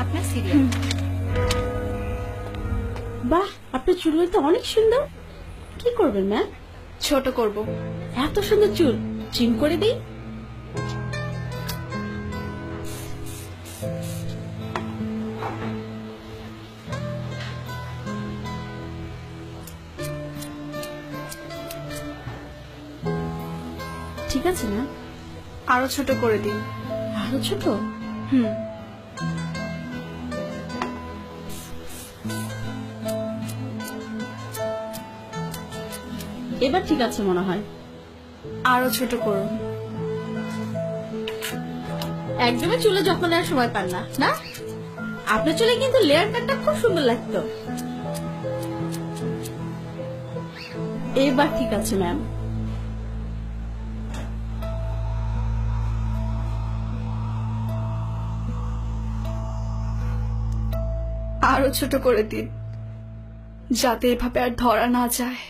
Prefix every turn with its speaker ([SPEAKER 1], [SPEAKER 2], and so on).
[SPEAKER 1] আপনার সিরিয়াল।
[SPEAKER 2] বাহ, আপনার চুলগুলো তো অনেক সুন্দর। কি করবেন ম্যাম?
[SPEAKER 1] ছোট করব।
[SPEAKER 2] এত সুন্দর চুল ট্রিম করে দিই। ঠিক আছে ম্যাম।
[SPEAKER 1] আরো ছোট করে দিন।
[SPEAKER 2] আরো ছোট?
[SPEAKER 1] হুম।
[SPEAKER 2] এবার ঠিক আছে মনে হয়।
[SPEAKER 1] আরো ছোট করুন।
[SPEAKER 2] একদমই চুলে যত্ন নেওয়ার সময় পান না, না? আপনার চুলে কিন্তু লেয়ার কাটটা খুব সুন্দর লাগতো। এবার ঠিক আছে ম্যাম।
[SPEAKER 1] আরো ছোট করে দিন, যাতে এভাবে আর ধরা না যায়।